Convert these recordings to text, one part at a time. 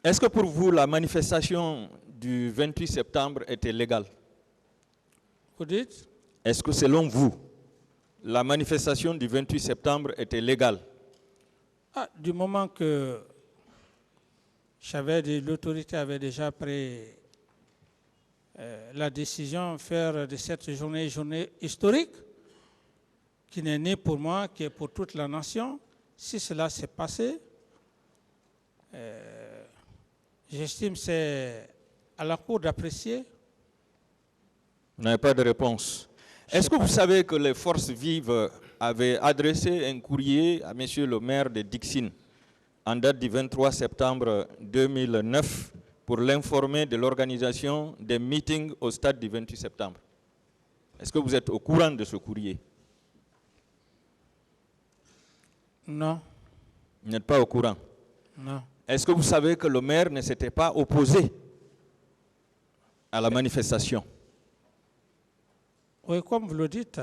Est-ce que pour vous, la manifestation du 28 septembre était légale? Vous dites? Est-ce que selon vous, la manifestation du 28 septembre était légale? Du moment que l'autorité avait déjà pris la décision de faire de cette journée une journée historique, qui n'est ni pour moi, qui est pour toute la nation, si cela s'est passé, j'estime que c'est à la Cour d'apprécier. Vous n'avez pas de réponse. Est-ce que vous savez que les forces vives avaient adressé un courrier à monsieur le maire de Dixine en date du 23 septembre 2009 pour l'informer de l'organisation des meetings au stade du 28 septembre? Est-ce que vous êtes au courant de ce courrier? Non. Vous n'êtes pas au courant? Non. Est-ce que vous savez que le maire ne s'était pas opposé à la manifestation? Oui, comme vous le dites.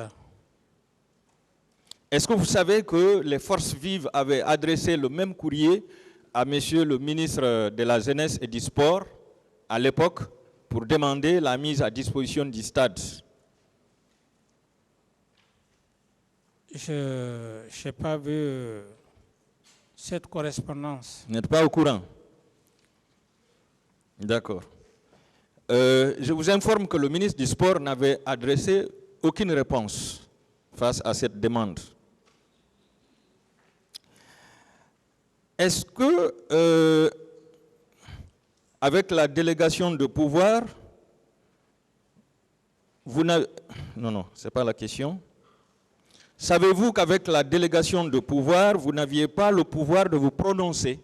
Est-ce que vous savez que les forces vives avaient adressé le même courrier à monsieur le ministre de la Jeunesse et du Sport à l'époque pour demander la mise à disposition du stade? Je n'ai pas vu cette correspondance. Vous n'êtes pas au courant? D'accord. Je vous informe que le ministre du Sport n'avait adressé aucune réponse face à cette demande. Est-ce que, avec la délégation de pouvoir, vous n'avez... Non, ce n'est pas la question. Savez-vous qu'avec la délégation de pouvoir, vous n'aviez pas le pouvoir de vous prononcer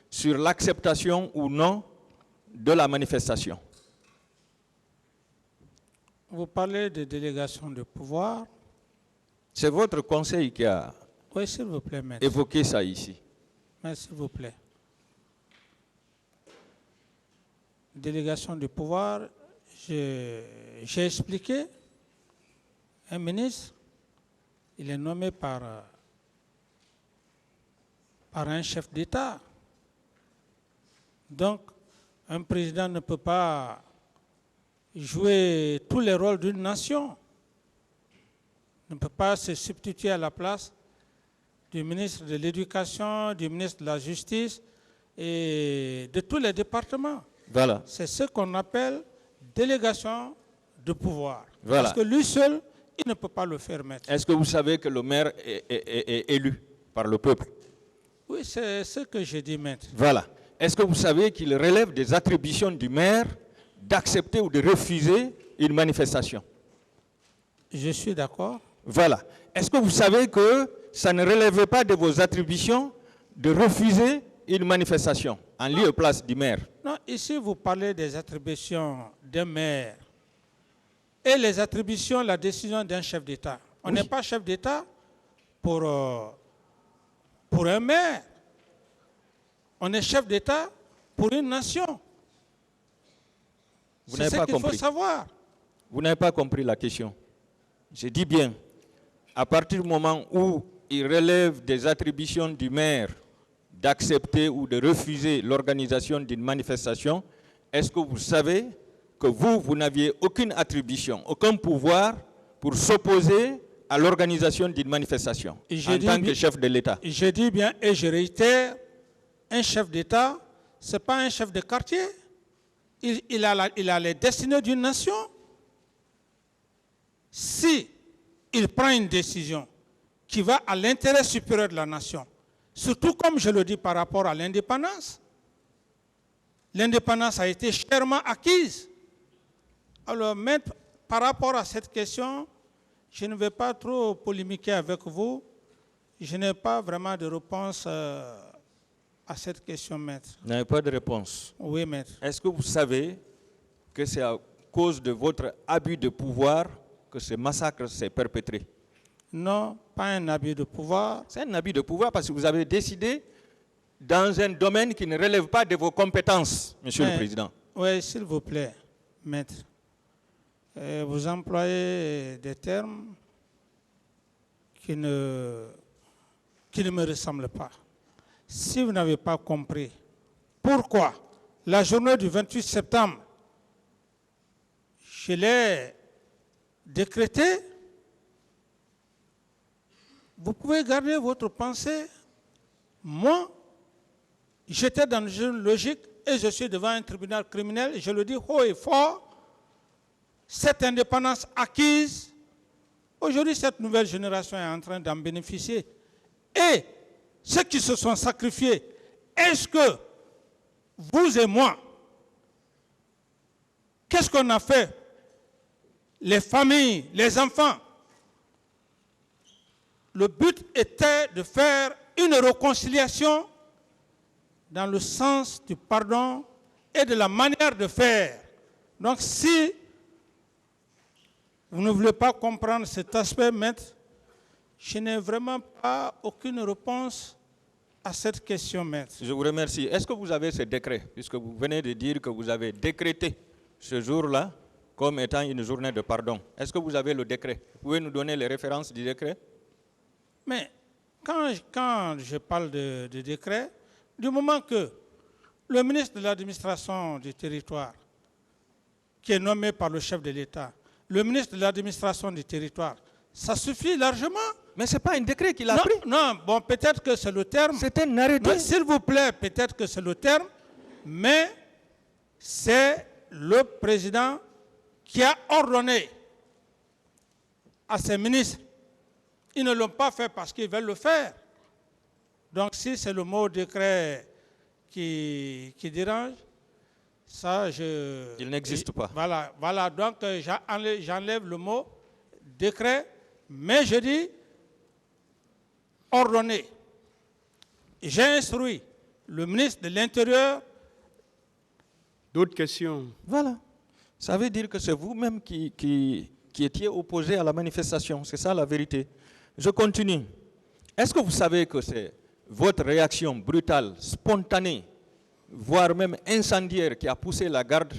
sur l'acceptation ou non de la manifestation? Vous parlez de délégation de pouvoir. C'est votre conseil qui a Oui, s'il vous plaît, maître. évoqué ça ici. Mais s'il vous plaît. Délégation de pouvoir, j'ai expliqué, un ministre, il est nommé par un chef d'État. Donc, un président ne peut pas jouer tous les rôles d'une nation. Ne peut pas se substituer à la place du ministre de l'Éducation, du ministre de la Justice et de tous les départements. Voilà. C'est ce qu'on appelle délégation de pouvoir. Voilà. Parce que lui seul, il ne peut pas le faire, maître. Est-ce que vous savez que le maire est élu par le peuple? Oui, c'est ce que j'ai dit, maître. Voilà. Est-ce que vous savez qu'il relève des attributions du maire d'accepter ou de refuser une manifestation? Je suis d'accord. Voilà. Est-ce que vous savez que ça ne relève pas de vos attributions de refuser une manifestation en lieu et place du maire? Non, ici vous parlez des attributions d'un maire et les attributions, la décision d'un chef d'État. On n'est pas chef d'État pour un maire. On est chef d'État pour une nation. C'est ce qu'il faut savoir. Vous n'avez pas compris la question. Je dis bien, à partir du moment où il relève des attributions du maire d'accepter ou de refuser l'organisation d'une manifestation, est-ce que vous savez que vous n'aviez aucune attribution, aucun pouvoir pour s'opposer à l'organisation d'une manifestation en tant que chef de l'État? Je dis bien et je réitère, un chef d'État, ce n'est pas un chef de quartier. Il a les destinées d'une nation. Si il prend une décision qui va à l'intérêt supérieur de la nation, surtout comme je le dis par rapport à l'indépendance, l'indépendance a été chèrement acquise. Alors, maître, par rapport à cette question, je ne vais pas trop polémiquer avec vous. Je n'ai pas vraiment de réponse à cette question, maître. Vous n'avez pas de réponse? Oui, maître. Est-ce que vous savez que c'est à cause de votre abus de pouvoir que ce massacre s'est perpétré? Non, pas un abus de pouvoir. C'est un abus de pouvoir parce que vous avez décidé dans un domaine qui ne relève pas de vos compétences, Monsieur le Président. Oui, s'il vous plaît, maître. Vous employez des termes qui ne me ressemblent pas. Si vous n'avez pas compris pourquoi la journée du 28 septembre, je l'ai décrété. Vous pouvez garder votre pensée. Moi, j'étais dans une logique et je suis devant un tribunal criminel. Je le dis haut et fort. Cette indépendance acquise, aujourd'hui, cette nouvelle génération est en train d'en bénéficier. Et ceux qui se sont sacrifiés, est-ce que vous et moi, qu'est-ce qu'on a fait? Les familles, les enfants. Le but était de faire une réconciliation dans le sens du pardon et de la manière de faire. Donc si vous ne voulez pas comprendre cet aspect, maître, je n'ai vraiment pas aucune réponse à cette question, maître. Je vous remercie. Est-ce que vous avez ce décret, puisque vous venez de dire que vous avez décrété ce jour-là comme étant une journée de pardon? Est-ce que vous avez le décret? Vous pouvez nous donner les références du décret? Mais quand je parle de décret, du moment que le ministre de l'administration du territoire, qui est nommé par le chef de l'État, le ministre de l'administration du territoire, ça suffit largement. Mais ce n'est pas un décret qu'il a pris. Non, bon, peut-être que c'est le terme. C'est un arrêté. S'il vous plaît, peut-être que c'est le terme, mais c'est le président qui a ordonné à ses ministres. Ils ne l'ont pas fait parce qu'ils veulent le faire. Donc si c'est le mot décret qui dérange, ça il n'existe pas. Voilà, donc j'enlève le mot décret, mais je dis ordonné. J'ai instruit le ministre de l'Intérieur. D'autres questions? Voilà. Ça veut dire que c'est vous-même qui étiez opposé à la manifestation. C'est ça la vérité. Je continue. Est-ce que vous savez que c'est votre réaction brutale, spontanée, voire même incendiaire, qui a poussé la garde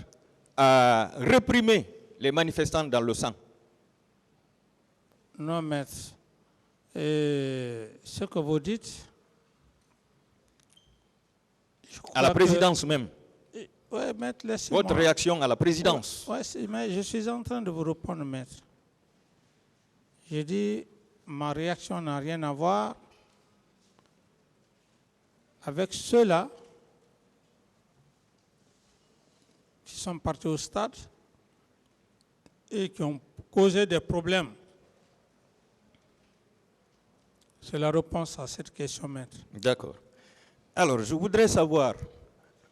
à réprimer les manifestants dans le sang? Non, maître. Ce que vous dites... À la présidence même. Oui, maître, laissez-moi. Votre réaction à la présidence. Oui, mais je suis en train de vous répondre, maître. J'ai dit, ma réaction n'a rien à voir avec ceux-là qui sont partis au stade et qui ont causé des problèmes. C'est la réponse à cette question, maître. D'accord. Alors, je voudrais savoir,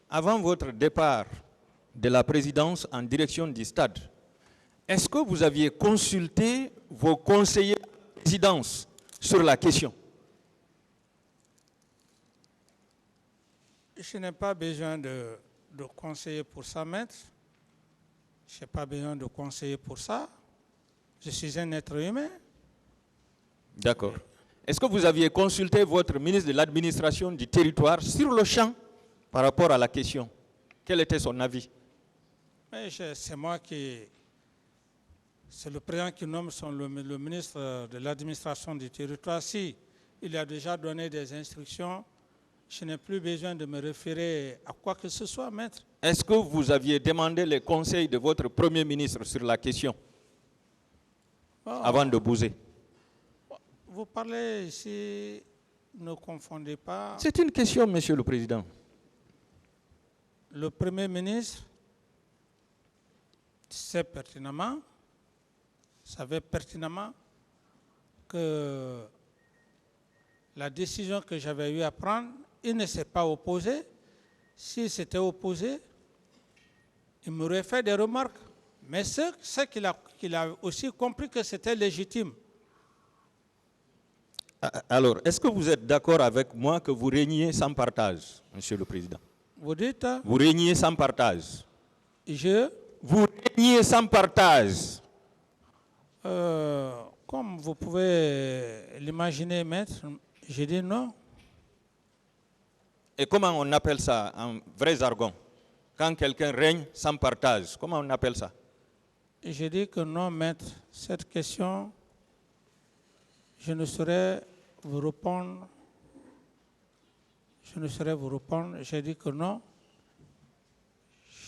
avant votre départ de la présidence en direction du stade, est-ce que vous aviez consulté vos conseillers de la présidence sur la question? Je n'ai pas besoin de conseiller pour ça, maître. Je n'ai pas besoin de conseiller pour ça. Je suis un être humain. D'accord. Est-ce que vous aviez consulté votre ministre de l'administration du territoire sur le champ par rapport à la question? Quel était son avis? C'est moi qui... C'est le président qui nomme le ministre de l'administration du territoire. Si il a déjà donné des instructions, je n'ai plus besoin de me référer à quoi que ce soit, maître. Est-ce que vous aviez demandé les conseils de votre Premier ministre sur la question avant de bouger? Vous parlez ici, ne confondez pas. C'est une question, Monsieur le Président. Le Premier ministre savait pertinemment que la décision que j'avais eu à prendre, il ne s'est pas opposé. S'il s'était opposé, il m'aurait fait des remarques. Mais c'est qu'il a aussi compris que c'était légitime. Alors, est-ce que vous êtes d'accord avec moi que vous régniez sans partage, Monsieur le Président? Vous dites? Vous régnez sans partage. Vous régnez sans partage. Comme vous pouvez l'imaginer, maître, j'ai dit non. Et comment on appelle ça en vrai jargon? Quand quelqu'un règne sans partage, comment on appelle ça? J'ai dit que non, maître. Cette question, je ne saurais vous répondre. J'ai dit que non.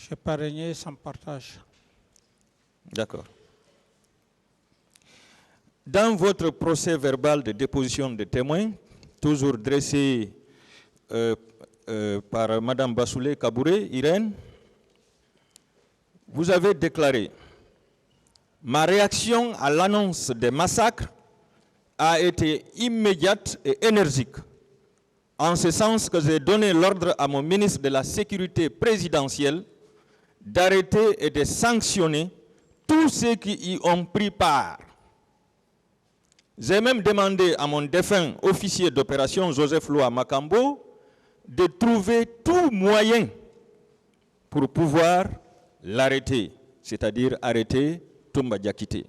Je n'ai pas régné sans partage. D'accord. Dans votre procès verbal de déposition de témoins, toujours dressé par Mme Bassoulé Kabouré, Irène, vous avez déclaré « Ma réaction à l'annonce des massacres a été immédiate et énergique, en ce sens que j'ai donné l'ordre à mon ministre de la Sécurité présidentielle d'arrêter et de sanctionner tous ceux qui y ont pris part. J'ai même demandé à mon défunt officier d'opération Joseph Loa Makambo de trouver tout moyen pour pouvoir l'arrêter, c'est-à-dire arrêter Toumba Diakité.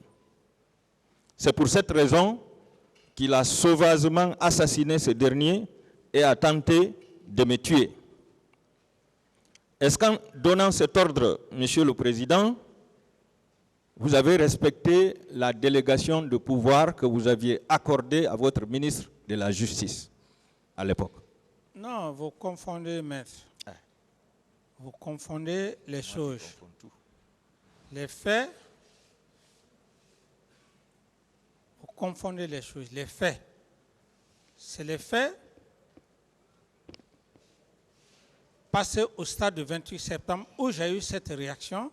C'est pour cette raison qu'il a sauvagement assassiné ce dernier et a tenté de me tuer. Est-ce qu'en donnant cet ordre, Monsieur le Président, vous avez respecté la délégation de pouvoir que vous aviez accordée à votre ministre de la Justice à l'époque? Non, vous confondez, maître. Vous confondez les choses. Les faits, vous confondez les choses. Les faits, c'est les faits passés au stade du 28 septembre où j'ai eu cette réaction.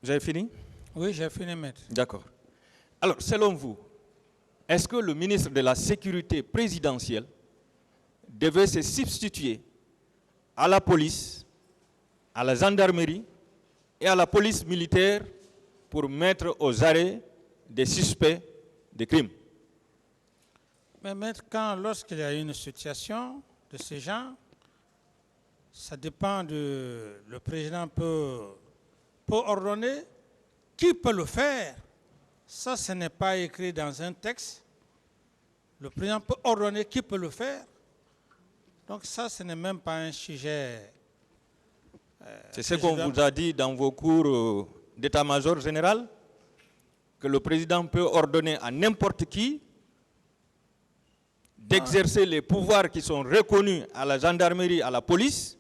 Vous avez fini? Oui, j'ai fini, maître. D'accord. Alors, selon vous, est-ce que le ministre de la Sécurité présidentielle devait se substituer à la police, à la gendarmerie et à la police militaire pour mettre aux arrêts des suspects de crimes? Mais maître, lorsqu'il y a une situation de ce genre, ça dépend de... Le président peut ordonner. Qui peut le faire? Ça, ce n'est pas écrit dans un texte. Le président peut ordonner qui peut le faire. Donc ça, ce n'est même pas un sujet. C'est ce qu'on vous a dit dans vos cours d'état-major général, que le président peut ordonner à n'importe qui d'exercer les pouvoirs qui sont reconnus à la gendarmerie, à la police.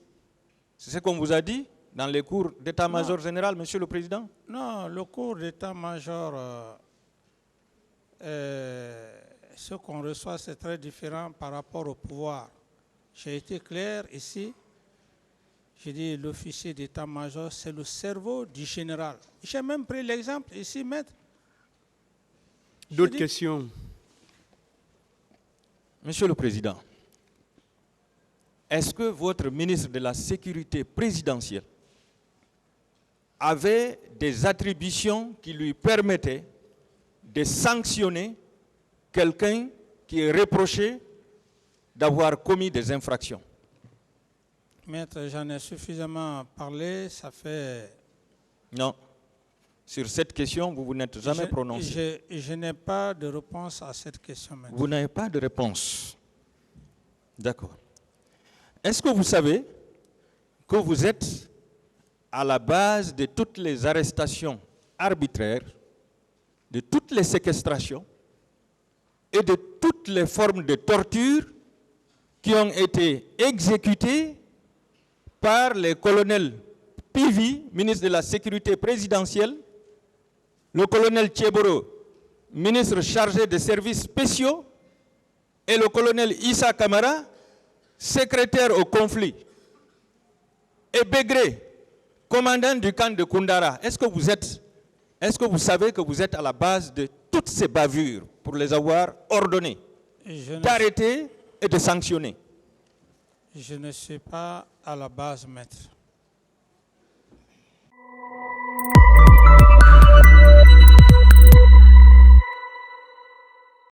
C'est ce qu'on vous a dit dans les cours d'état-major général, Monsieur le Président? Non, le cours d'état-major, ce qu'on reçoit, c'est très différent par rapport au pouvoir. J'ai été clair ici. J'ai dit l'officier d'état-major, c'est le cerveau du général. J'ai même pris l'exemple ici, maître. D'autres questions? Monsieur le Président, est-ce que votre ministre de la Sécurité présidentielle avait des attributions qui lui permettaient de sanctionner quelqu'un qui est reproché d'avoir commis des infractions? Maître, j'en ai suffisamment parlé, ça fait... Non. Sur cette question, vous n'êtes jamais prononcé. Je n'ai pas de réponse à cette question, maître. Vous n'avez pas de réponse. D'accord. Est-ce que vous savez que vous êtes à la base de toutes les arrestations arbitraires, de toutes les séquestrations et de toutes les formes de torture qui ont été exécutées par les colonels Pivi, ministre de la Sécurité présidentielle, le colonel Tchéboro, ministre chargé des services spéciaux, et le colonel Issa Kamara, secrétaire au conflit, et Begré, commandant du camp de Koundara. Est-ce que vous savez que vous êtes à la base de toutes ces bavures pour les avoir ordonnées d'arrêter et de sanctionner? Je ne suis pas à la base, maître.